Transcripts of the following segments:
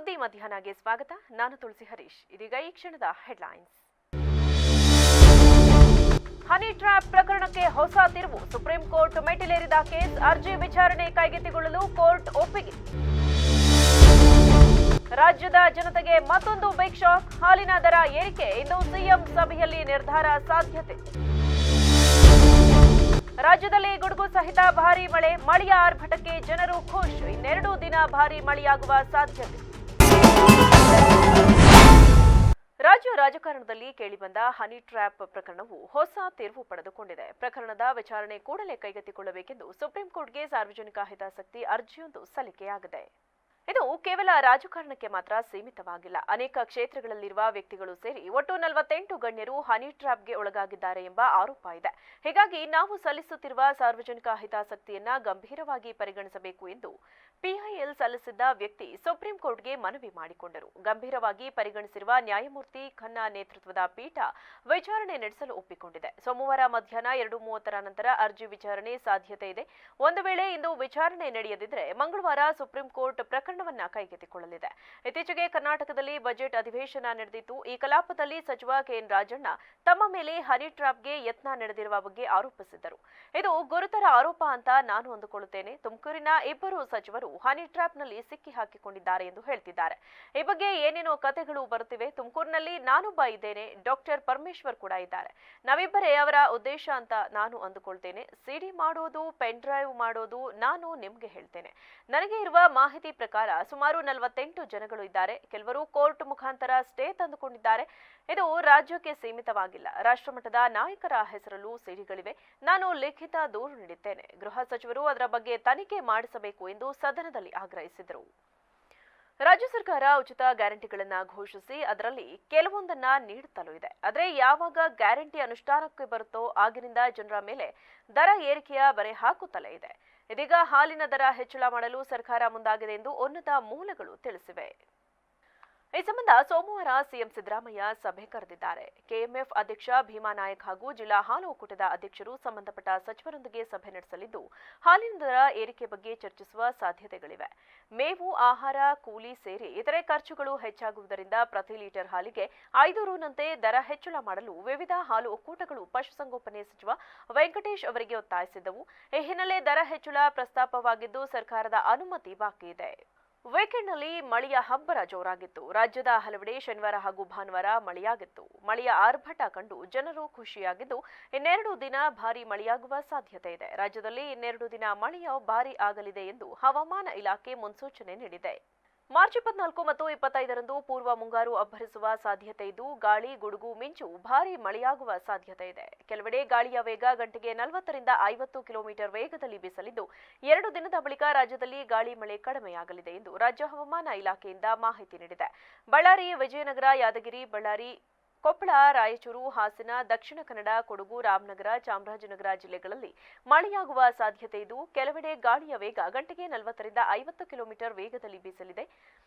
ಸುದ್ದಿ ಮಧ್ಯಾಹ್ನಗೆ ಸ್ವಾಗತ. ನಾನು ತುಳಸಿ ಹರೀಶ್. ಇದೀಗ ಈ ಕ್ಷಣದ ಹೆಡ್ಲೈನ್ಸ್. ಹನಿ ಟ್ರ್ಯಾಪ್ ಪ್ರಕರಣಕ್ಕೆ ಹೊಸ ತಿರುವು. ಸುಪ್ರೀಂ ಕೋರ್ಟ್ ಮೆಟ್ಟಿಲೇರಿದ ಕೇಸ್. ಅರ್ಜಿ ವಿಚಾರಣೆ ಕೈಗೆತ್ತಿಕೊಳ್ಳಲು ಕೋರ್ಟ್ ಒಪ್ಪಿಗೆ. ರಾಜ್ಯದ ಜನತೆಗೆ ಮತ್ತೊಂದು ಬಿಗ್ ಶಾಕ್. ಹಾಲಿನ ದರ ಏರಿಕೆ. ಇಂದು ಸಿಎಂ ಸಭೆಯಲ್ಲಿ ನಿರ್ಧಾರ ಸಾಧ್ಯತೆ. ರಾಜ್ಯದಲ್ಲಿ ಗುಡುಗು ಸಹಿತ ಭಾರೀ ಮಳೆ. ಮಳೆಯ ಆರ್ಭಟಕ್ಕೆ ಜನರು ಖುಷ್. ಇನ್ನೆರಡು ದಿನ ಭಾರೀ ಮಳೆಯಾಗುವ ಸಾಧ್ಯತೆ. ರಾಜ್ಯ ರಾಜಕಾರಣದಲ್ಲಿ ಕೇಳಿಬಂದ ಹನಿ ಟ್ರ್ಯಾಪ್ ಪ್ರಕರಣವು ಹೊಸ ತಿರುವು ಪಡೆದುಕೊಂಡಿದೆ. ಪ್ರಕರಣದ ವಿಚಾರಣೆ ಕೂಡಲೇ ಕೈಗೆತ್ತಿಕೊಳ್ಳಬೇಕೆಂದು ಸುಪ್ರೀಂ ಕೋರ್ಟ್ಗೆ ಸಾರ್ವಜನಿಕ ಹಿತಾಸಕ್ತಿ ಅರ್ಜಿಯೊಂದು ಸಲ್ಲಿಕೆಯಾಗಿದೆ. ಇದು ಕೇವಲ ರಾಜಕಾರಣಕ್ಕೆ ಮಾತ್ರ ಸೀಮಿತವಾಗಿಲ್ಲ. ಅನೇಕ ಕ್ಷೇತ್ರಗಳಲ್ಲಿರುವ ವ್ಯಕ್ತಿಗಳು ಸೇರಿ ಒಟ್ಟು 48 ಗಣ್ಯರು ಹನಿ ಟ್ರ್ಯಾಪ್ಗೆ ಒಳಗಾಗಿದ್ದಾರೆ ಎಂಬ ಆರೋಪ ಇದೆ. ಹೀಗಾಗಿ ನಾವು ಸಲ್ಲಿಸುತ್ತಿರುವ ಸಾರ್ವಜನಿಕ ಹಿತಾಸಕ್ತಿಯನ್ನ ಗಂಭೀರವಾಗಿ ಪರಿಗಣಿಸಬೇಕು ಎಂದು ಪಿಐಎಲ್ ಸಲ್ಲಿಸಿದ್ದ ವ್ಯಕ್ತಿ ಸುಪ್ರೀಂ ಕೋರ್ಟ್ಗೆ ಮನವಿ ಮಾಡಿಕೊಂಡರು. ಗಂಭೀರವಾಗಿ ಪರಿಗಣಿಸಿರುವ ನ್ಯಾಯಮೂರ್ತಿ ಖನ್ನಾ ನೇತೃತ್ವದ ಪೀಠ ವಿಚಾರಣೆ ನಡೆಸಲು ಒಪ್ಪಿಕೊಂಡಿದೆ. ಸೋಮವಾರ ಮಧ್ಯಾಹ್ನ 2:30 ನಂತರ ಅರ್ಜಿ ವಿಚಾರಣೆ ಸಾಧ್ಯತೆ ಇದೆ. ಒಂದು ವೇಳೆ ಇಂದು ವಿಚಾರಣೆ ನಡೆಯದಿದ್ದರೆ ಮಂಗಳವಾರ ಸುಪ್ರೀಂ ಕೋರ್ಟ್ ಪ್ರಕರಣವನ್ನ ಕೈಗೆತ್ತಿಕೊಳ್ಳಲಿದೆ. ಇತ್ತೀಚೆಗೆ ಕರ್ನಾಟಕದಲ್ಲಿ ಬಜೆಟ್ ಅಧಿವೇಶನ ನಡೆದಿತ್ತು. ಈ ಕಲಾಪದಲ್ಲಿ ಸಚಿವ ಕೆಎನ್ ರಾಜಣ್ಣ ತಮ್ಮ ಮೇಲೆ ಹನಿ ಟ್ರ್ಯಾಪ್ಗೆ ಯತ್ನ ನಡೆದಿರುವ ಬಗ್ಗೆ ಆರೋಪಿಸಿದ್ದರು. ಇದು ಗುರುತರ ಆರೋಪ ಅಂತ ನಾನು ಅಂದುಕೊಳ್ಳುತ್ತೇನೆ. ತುಮಕೂರಿನ ಇಬ್ಬರು ಸಚಿವರು ಹನಿ ಟ್ರ್ಯಾಪ್ನಲ್ಲಿ ಸಿಕ್ಕಿ ಹಾಕಿಕೊಂಡಿದ್ದಾರೆ ಎಂದು ಹೇಳ್ತಿದ್ದಾರೆ. ಈ ಬಗ್ಗೆ ಏನೇನೋ ಕಥೆಗಳು ಬರುತ್ತಿವೆ. ತುಮಕೂರಿನಲ್ಲಿ ನಾನೊಬ್ಬ ಇದ್ದೇನೆ, ಡಾಕ್ಟರ್ ಪರಮೇಶ್ವರ್ ಕೂಡ ಇದ್ದಾರೆ. ನಾವಿಬ್ಬರೇ ಅವರ ಉದ್ದೇಶ ಅಂತ ನಾನು ಅಂದುಕೊಳ್ತೇನೆ. ಸಿಡಿ ಮಾಡೋದು, ಪೆನ್ ಡ್ರೈವ್ ಮಾಡೋದು ನಾನು ನಿಮ್ಗೆ ಹೇಳ್ತೇನೆ. ನನಗೆ ಇರುವ ಮಾಹಿತಿ ಪ್ರಕಾರ ಸುಮಾರು 48 ಜನಗಳು ಇದ್ದಾರೆ. ಕೆಲವರು ಕೋರ್ಟ್ ಮುಖಾಂತರ ಸ್ಟೇ ತಂದುಕೊಂಡಿದ್ದಾರೆ. ಇದು ರಾಜ್ಯಕ್ಕೆ ಸೀಮಿತವಾಗಿಲ್ಲ. ರಾಷ್ಟ್ರಮಟ್ಟದ ನಾಯಕರ ಹೆಸರಲ್ಲೂ ಸಿಡಿಗಳಿವೆ. ನಾನು ಲಿಖಿತ ದೂರು ನೀಡಿದ್ದೇನೆ. ಗೃಹ ಸಚಿವರು ಅದರ ಬಗ್ಗೆ ತನಿಖೆ ಮಾಡಿಸಬೇಕು ಎಂದು ಸದನದಲ್ಲಿ ಆಗ್ರಹಿಸಿದರು. ರಾಜ್ಯ ಸರ್ಕಾರ ಉಚಿತ ಗ್ಯಾರಂಟಿಗಳನ್ನು ಘೋಷಿಸಿ ಅದರಲ್ಲಿ ಕೆಲವೊಂದನ್ನ ನೀಡುತ್ತಲೂ ಇದೆ. ಆದರೆ ಯಾವಾಗ ಗ್ಯಾರಂಟಿ ಅನುಷ್ಠಾನಕ್ಕೆ ಬರುತ್ತೋ ಆಗಿನಿಂದ ಜನರ ಮೇಲೆ ದರ ಏರಿಕೆಯ ಬರೆ ಹಾಕುತ್ತಲೇ ಇದೆ. ಇದೀಗ ಹಾಲಿನ ದರ ಹೆಚ್ಚಳ ಮಾಡಲು ಸರ್ಕಾರ ಮುಂದಾಗಿದೆ ಎಂದು ಉನ್ನತ ಮೂಲಗಳು ತಿಳಿಸಿವೆ. ಈ ಸಂಬಂಧ ಸೋಮವಾರ ಸಿಎಂ ಸಿದ್ದರಾಮಯ್ಯ ಸಭೆ ಕರೆದಿದ್ದಾರೆ. ಕೆಎಂಎಫ್ ಅಧ್ಯಕ್ಷ ಭೀಮಾ ನಾಯಕ್ ಹಾಗೂ ಜಿಲ್ಲಾ ಹಾಲು ಒಕ್ಕೂಟದ ಅಧ್ಯಕ್ಷರು ಸಂಬಂಧಪಟ್ಟ ಸಚಿವರೊಂದಿಗೆ ಸಭೆ ನಡೆಸಲಿದ್ದು ಹಾಲಿನ ದರ ಏರಿಕೆ ಬಗ್ಗೆ ಚರ್ಚಿಸುವ ಸಾಧ್ಯತೆಗಳಿವೆ. ಮೇವು, ಆಹಾರ, ಕೂಲಿ ಸೇರಿ ಇತರೆ ಖರ್ಚುಗಳು ಹೆಚ್ಚಾಗುವುದರಿಂದ ಪ್ರತಿ ಲೀಟರ್ ಹಾಲಿಗೆ 5 ರೂನಂತೆ ದರ ಹೆಚ್ಚಳ ಮಾಡಲು ವಿವಿಧ ಹಾಲು ಒಕ್ಕೂಟಗಳು ಪಶುಸಂಗೋಪನೆ ಸಚಿವ ವೆಂಕಟೇಶ್ ಅವರಿಗೆ ಒತ್ತಾಯಿಸಿದ್ದವು. ಈ ಹಿನ್ನೆಲೆ ದರ ಹೆಚ್ಚಳ ಪ್ರಸ್ತಾಪವಾಗಿದ್ದು ಸರ್ಕಾರದ ಅನುಮತಿ ಬಾಕಿ ಇದೆ. ವೀಕೆಂಡ್ನಲ್ಲಿ ಮಳೆಯ ಹಬ್ಬರ ಜೋರಾಗಿತ್ತು. ರಾಜ್ಯದ ಹಲವೆಡೆ ಶನಿವಾರ ಹಾಗೂ ಭಾನುವಾರ ಮಳೆಯಾಗಿತ್ತು. ಮಳೆಯ ಆರ್ಭಟ ಕಂಡು ಜನರು ಖುಷಿಯಾಗಿದ್ದು ಇನ್ನೆರಡು ದಿನ ಭಾರೀ ಮಳೆಯಾಗುವ ಸಾಧ್ಯತೆ ಇದೆ. ರಾಜ್ಯದಲ್ಲಿ ಇನ್ನೆರಡು ದಿನ ಮಳೆಯು ಭಾರೀ ಆಗಲಿದೆ ಎಂದು ಹವಾಮಾನ ಇಲಾಖೆ ಮುನ್ಸೂಚನೆ ನೀಡಿದೆ. ಮಾರ್ಚ್ 24 ಮತ್ತು 25ರಂದು ಪೂರ್ವ ಮುಂಗಾರು ಅಬ್ಬರಿಸುವ ಸಾಧ್ಯತೆ ಇದ್ದು ಗಾಳಿ, ಗುಡುಗು, ಮಿಂಚು, ಭಾರೀ ಮಳೆಯಾಗುವ ಸಾಧ್ಯತೆ ಇದೆ. ಕೆಲವೆಡೆ ಗಾಳಿಯ ವೇಗ ಗಂಟೆಗೆ 40ರಿಂದ 50 ಕಿಲೋಮೀಟರ್ ವೇಗದಲ್ಲಿ ಬೀಸಲಿದ್ದು 2 ದಿನದ ಬಳಿಕ ರಾಜ್ಯದಲ್ಲಿ ಗಾಳಿ ಮಳೆ ಕಡಿಮೆಯಾಗಲಿದೆ ಎಂದು ರಾಜ್ಯ ಹವಾಮಾನ ಇಲಾಖೆಯಿಂದ ಮಾಹಿತಿ ನೀಡಿದೆ. ಬಳ್ಳಾರಿ, ವಿಜಯನಗರ, ಯಾದಗಿರಿ, ಬಳ್ಳಾರಿ, ಕೊಪ್ಪಳ, ರಾಯಚೂರು, ಹಾಸನ, ದಕ್ಷಿಣ ಕನ್ನಡ, ಕೊಡಗು, ರಾಮನಗರ, ಚಾಮರಾಜನಗರ ಜಿಲ್ಲೆಗಳಲ್ಲಿ ಮಳೆಯಾಗುವ ಸಾಧ್ಯತೆ ಇದ್ದು ಕೆಲವೆಡೆ ಗಾಳಿಯ ವೇಗ ಗಂಟೆಗೆ 40ರಿಂದ 50 ಕಿಲೋಮೀಟರ್ ವೇಗದಲ್ಲಿ ಬೀಸಲಿದೆ.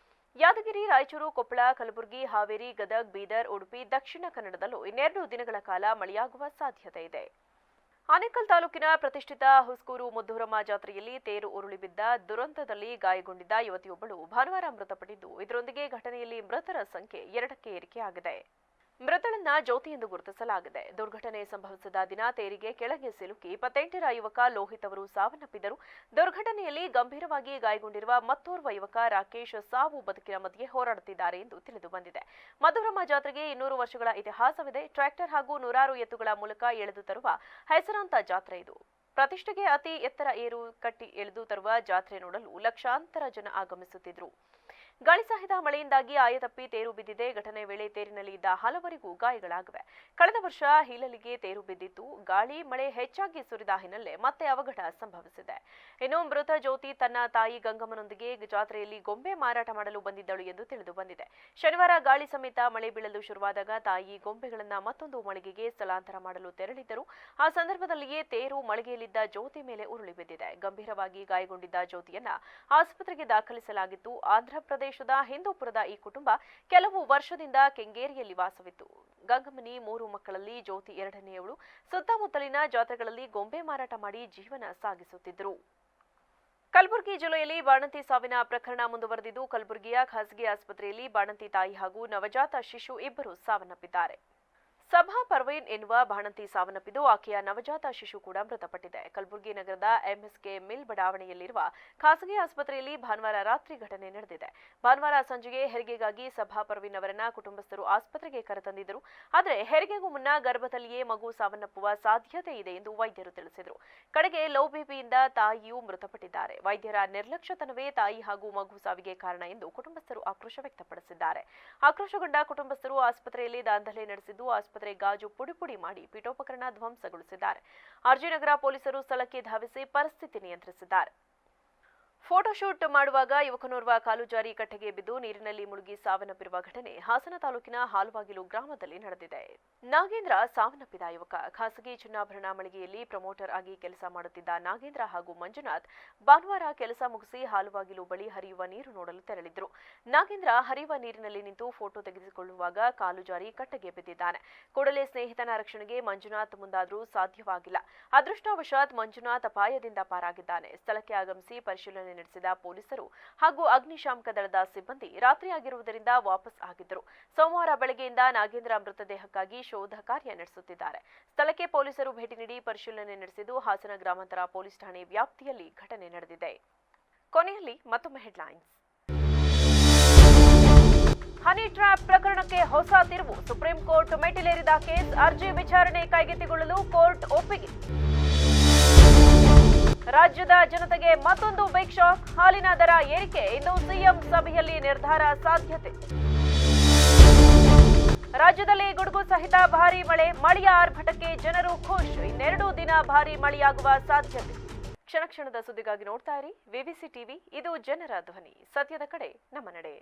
ಯಾದಗಿರಿ, ರಾಯಚೂರು, ಕೊಪ್ಪಳ, ಕಲಬುರಗಿ, ಹಾವೇರಿ, ಗದಗ್, ಬೀದರ್, ಉಡುಪಿ, ದಕ್ಷಿಣ ಕನ್ನಡದಲ್ಲೂ ಇನ್ನೆರಡು ದಿನಗಳ ಕಾಲ ಮಳೆಯಾಗುವ ಸಾಧ್ಯತೆ ಇದೆ. ಆನೇಕಲ್ ತಾಲೂಕಿನ ಪ್ರತಿಷ್ಠಿತ ಹುಸ್ಕೂರು ಮುದ್ದೂರಮ್ಮ ಜಾತ್ರೆಯಲ್ಲಿ ತೇರು ಉರುಳಿ ಬಿದ್ದ ದುರಂತದಲ್ಲಿ ಗಾಯಗೊಂಡಿದ್ದ ಯುವತಿಯೊಬ್ಬಳು ಭಾನುವಾರ ಮೃತಪಟ್ಟಿದ್ದು ಇದರೊಂದಿಗೆ ಘಟನೆಯಲ್ಲಿ ಮೃತರ ಸಂಖ್ಯೆ 2ಕ್ಕೆ ಏರಿಕೆಯಾಗಿದೆ. ಮೃತಳನ್ನ ಜ್ಯೋತಿ ಎಂದು ಗುರುತಿಸಲಾಗಿದೆ. ದುರ್ಘಟನೆ ಸಂಭವಿಸಿದ ದಿನ ತೇರಿಗೆ ಕೆಳಗೆ ಸಿಲುಕಿ 28ರ ಯುವಕ ಲೋಹಿತ್ ಅವರು ಸಾವನ್ನಪ್ಪಿದರು. ದುರ್ಘಟನೆಯಲ್ಲಿ ಗಂಭೀರವಾಗಿ ಗಾಯಗೊಂಡಿರುವ ಮತ್ತೋರ್ವ ಯುವಕ ರಾಕೇಶ್ ಸಾವು ಬದುಕಿನ ಮಧ್ಯೆ ಹೋರಾಡುತ್ತಿದ್ದಾರೆ ಎಂದು ತಿಳಿದು ಬಂದಿದೆ. ಮಧುರಮ್ಮ ಜಾತ್ರೆಗೆ 200 ವರ್ಷಗಳ ಇತಿಹಾಸವಿದೆ. ಟ್ರ್ಯಾಕ್ಟರ್ ಹಾಗೂ ನೂರಾರು ಎತ್ತುಗಳ ಮೂಲಕ ಎಳೆದು ತರುವ ಹೆಸರಾಂತ ಜಾತ್ರೆ ಇದು. ಪ್ರತಿಷ್ಠೆಗೆ ಅತಿ ಎತ್ತರ ಏರು ಕಟ್ಟಿ ಎಳೆದು ತರುವ ಜಾತ್ರೆ ನೋಡಲು ಲಕ್ಷಾಂತರ ಜನ ಆಗಮಿಸುತ್ತಿದ್ದರು. ಗಾಳಿ ಸಹಿತ ಮಳೆಯಿಂದಾಗಿ ಆಯತಪ್ಪಿ ತೇರು ಬಿದ್ದಿದೆ. ಘಟನೆ ವೇಳೆ ತೇರಿನಲ್ಲಿ ಇದ್ದ ಹಲವರಿಗೂ ಗಾಯಗಳಾಗಿವೆ. ಕಳೆದ ವರ್ಷ ಹೀಲಲಿಗೆ ತೇರು ಬಿದ್ದಿತ್ತು. ಗಾಳಿ, ಮಳೆ ಹೆಚ್ಚಾಗಿ ಸುರಿದ ಹಿನ್ನೆಲೆ ಮತ್ತೆ ಅವಘಡ ಸಂಭವಿಸಿದೆ. ಇನ್ನು ಮೃತ ಜ್ಯೋತಿ ತನ್ನ ತಾಯಿ ಗಂಗಮ್ಮನೊಂದಿಗೆ ಜಾತ್ರೆಯಲ್ಲಿ ಗೊಂಬೆ ಮಾರಾಟ ಮಾಡಲು ಬಂದಿದ್ದಳು ಎಂದು ತಿಳಿದು ಬಂದಿದೆ. ಶನಿವಾರ ಗಾಳಿ ಸಮೇತ ಮಳೆ ಬೀಳಲು ಶುರುವಾದಾಗ ತಾಯಿ ಗೊಂಬೆಗಳನ್ನ ಮತ್ತೊಂದು ಮಳಿಗೆಗೆ ಸ್ಥಳಾಂತರ ಮಾಡಲು ತೆರಳಿದ್ದರು. ಆ ಸಂದರ್ಭದಲ್ಲಿಯೇ ತೇರು ಮಳಿಗೆಯಲ್ಲಿದ್ದ ಜ್ಯೋತಿ ಮೇಲೆ ಉರುಳಿ ಬಿದ್ದಿದೆ. ಗಂಭೀರವಾಗಿ ಗಾಯಗೊಂಡಿದ್ದ ಜ್ಯೋತಿಯನ್ನ ಆಸ್ಪತ್ರೆಗೆ ದಾಖಲಿಸಲಾಗಿತ್ತು. ಆಂಧ್ರಪ್ರದೇಶದ ಹಿಂದೂಪುರದ ಈ ಕುಟುಂಬ ಕೆಲವು ವರ್ಷದಿಂದ ಕೆಂಗೇರಿಯಲ್ಲಿ ವಾಸವಿತ್ತು. ಗಂಗಮ್ಮನಿ 3 ಮಕ್ಕಳಲ್ಲಿ ಜ್ಯೋತಿ 2ನೇಯವಳು. ಸುತ್ತಮುತ್ತಲಿನ ಜಾತ್ರೆಗಳಲ್ಲಿ ಗೊಂಬೆ ಮಾರಾಟ ಮಾಡಿ ಜೀವನ ಸಾಗಿಸುತ್ತಿದ್ದರು. ಕಲಬುರಗಿ ಜಿಲ್ಲೆಯಲ್ಲಿ ಬಾಣಂತಿ ಸಾವಿನ ಪ್ರಕರಣ ಮುಂದುವರೆದಿದ್ದು, ಕಲಬುರಗಿಯ ಖಾಸಗಿ ಆಸ್ಪತ್ರೆಯಲ್ಲಿ ಬಾಣಂತಿ ತಾಯಿ ಹಾಗೂ ನವಜಾತ ಶಿಶು ಇಬ್ಬರು ಸಾವನ್ನಪ್ಪಿದ್ದಾರೆ. ಸಭಾ ಪರ್ವೀನ್ ಎನ್ನುವ ಬಾಣಂತಿ ಸಾವನ್ನಪ್ಪಿದ್ದು, ಆಕೆಯ ನವಜಾತ ಶಿಶು ಕೂಡ ಮೃತಪಟ್ಟಿದೆ. ಕಲಬುರಗಿ ನಗರದ ಎಂಎಸ್ಕೆ ಮಿಲ್ ಬಡಾವಣೆಯಲ್ಲಿರುವ ಖಾಸಗಿ ಆಸ್ಪತ್ರೆಯಲ್ಲಿ ಭಾನುವಾರ ರಾತ್ರಿ ಘಟನೆ ನಡೆದಿದೆ. ಭಾನುವಾರ ಸಂಜೆಗೆ ಹೆರಿಗೆಗಾಗಿ ಸಭಾ ಪರ್ವೀನ್ ಅವರನ್ನ ಕುಟುಂಬಸ್ಥರು ಆಸ್ಪತ್ರೆಗೆ ಕರೆತಂದಿದ್ದರು. ಆದರೆ ಹೆರಿಗೆಗೂ ಮುನ್ನ ಗರ್ಭದಲ್ಲಿಯೇ ಮಗು ಸಾವನ್ನಪ್ಪುವ ಸಾಧ್ಯತೆ ಇದೆ ಎಂದು ವೈದ್ಯರು ತಿಳಿಸಿದರು. ಕಡೆಗೆ ಲವ್ ಬೇಬಿಯಿಂದ ತಾಯಿಯೂ ಮೃತಪಟ್ಟಿದ್ದಾರೆ. ವೈದ್ಯರ ನಿರ್ಲಕ್ಷ್ಯತನವೇ ತಾಯಿ ಹಾಗೂ ಮಗು ಸಾವಿಗೆ ಕಾರಣ ಎಂದು ಕುಟುಂಬಸ್ಥರು ಆಕ್ರೋಶ ವ್ಯಕ್ತಪಡಿಸಿದ್ದಾರೆ. ಆಕ್ರೋಶಗೊಂಡ ಕುಟುಂಬಸ್ಥರು ಆಸ್ಪತ್ರೆಯಲ್ಲಿ ದಾಂಧಲೆ ನಡೆಸಿದ್ದು, ಆಸ್ಪತ್ರೆ ಗಾಜು ಪುಡಿ ಮಾಡಿ ಪೀಠೋಪಕರಣ ಧ್ವಂಸಗೊಳಿಸಿದ್ದಾರೆ. ಆರ್ಜಿನಗರ ಪೊಲೀಸರು ಸ್ಥಳಕ್ಕೆ ಧಾವಿಸಿ ಪರಿಸ್ಥಿತಿ ನಿಯಂತ್ರಿಸಿದ್ದಾರೆ. ಫೋಟೋಶೂಟ್ ಮಾಡುವಾಗ ಯುವಕನೋರ್ವ ಕಾಲು ಜಾರಿ ಕಟ್ಟೆಗೆ ಬಿದ್ದು ನೀರಿನಲ್ಲಿ ಮುಳುಗಿ ಸಾವನ್ನಪ್ಪಿರುವ ಘಟನೆ ಹಾಸನ ತಾಲೂಕಿನ ಹಾಲುವಾಗಿಲು ಗ್ರಾಮದಲ್ಲಿ ನಡೆದಿದೆ. ನಾಗೇಂದ್ರ ಸಾವನ್ನಪ್ಪಿದ ಯುವಕ ಖಾಸಗಿ ಚಿನ್ನಾಭರಣ ಮಳಿಗೆಯಲ್ಲಿ ಪ್ರಮೋಟರ್ ಆಗಿ ಕೆಲಸ ಮಾಡುತ್ತಿದ್ದ ನಾಗೇಂದ್ರ ಹಾಗೂ ಮಂಜುನಾಥ್ ಭಾನುವಾರ ಕೆಲಸ ಮುಗಿಸಿ ಹಾಲುವಾಗಿಲು ಬಳಿ ಹರಿಯುವ ನೀರು ನೋಡಲು ತೆರಳಿದ್ರು. ನಾಗೇಂದ್ರ ಹರಿಯುವ ನೀರಿನಲ್ಲಿ ನಿಂತು ಫೋಟೋ ತೆಗೆದುಕೊಳ್ಳುವಾಗ ಕಾಲು ಜಾರಿ ಕಟ್ಟೆಗೆ ಬಿದ್ದಿದ್ದಾನೆ. ಕೂಡಲೇ ಸ್ನೇಹಿತನ ರಕ್ಷಣೆಗೆ ಮಂಜುನಾಥ್ ಮುಂದಾದರೂ ಸಾಧ್ಯವಾಗಿಲ್ಲ. ಅದೃಷ್ಟವಶಾತ್ ಮಂಜುನಾಥ್ ಅಪಾಯದಿಂದ ಪಾರಾಗಿದ್ದಾನೆ. ಸ್ಥಳಕ್ಕೆ ಆಗಮಿಸಿ ಪರಿಶೀಲನೆ ನಡೆಸಿದ ಪೊಲೀಸರು ಹಾಗೂ ಅಗ್ನಿಶಾಮಕ ದಳದ ಸಿಬ್ಬಂದಿ ರಾತ್ರಿಯಾಗಿರುವುದರಿಂದ ವಾಪಸ್ ಆಗಿದ್ದರು. ಸೋಮವಾರ ಬೆಳಗ್ಗೆಯಿಂದ ನಾಗೇಂದ್ರ ಮೃತದೇಹಕ್ಕಾಗಿ ಶೋಧ ಕಾರ್ಯ ನಡೆಸುತ್ತಿದ್ದಾರೆ. ಸ್ಥಳಕ್ಕೆ ಪೊಲೀಸರು ಭೇಟಿ ನೀಡಿ ಪರಿಶೀಲನೆ ನಡೆಸಿದ್ದು, ಹಾಸನ ಗ್ರಾಮಾಂತರ ಪೊಲೀಸ್ ಠಾಣೆ ವ್ಯಾಪ್ತಿಯಲ್ಲಿ ಘಟನೆ ನಡೆದಿದೆ. ಕೊನೆಯಲ್ಲಿ ಮತ್ತೊಮ್ಮೆ ಹೆಡ್ಲೈನ್ಸ್. ಹನಿ ಟ್ರ್ಯಾಪ್ ಪ್ರಕರಣಕ್ಕೆ ಹೊಸ ತಿರುವು. ಸುಪ್ರೀಂ ಕೋರ್ಟ್ ಮೆಟ್ಟಿಲೇರಿದ ಕೇಸ್, ಅರ್ಜಿ ವಿಚಾರಣೆ ಕೈಗೆತ್ತಿಕೊಳ್ಳಲು ಕೋರ್ಟ್ ಒಪ್ಪಿಗೆ. ರಾಜ್ಯದ ಜನತೆಗೆ ಮತ್ತೊಂದು ಬಿಗ್ ಶಾಕ್. ಹಾಲಿನ ದರ ಏರಿಕೆ ಇಂದು ಸಿಎಂ ಸಭೆಯಲ್ಲಿ ನಿರ್ಧಾರ ಸಾಧ್ಯತೆ. ರಾಜ್ಯದಲ್ಲಿ ಗುಡುಗು ಸಹಿತ ಭಾರೀ ಮಳೆ. ಮಳೆಯ ಆರ್ಭಟಕ್ಕೆ ಜನರು ಖುಷ್. ಇನ್ನೆರಡು ದಿನ ಭಾರೀ ಮಳೆಯಾಗುವ ಸಾಧ್ಯತೆ. ಕ್ಷಣ ಕ್ಷಣದ ಸುದ್ದಿಗಾಗಿ ನೋಡ್ತಾ ಇರಿ ವಿವಿಸಿ ಟಿವಿ. ಇದು ಜನರ ಧ್ವನಿ. ಸತ್ಯದ ಕಡೆ ನಮ್ಮ ನಡೆ.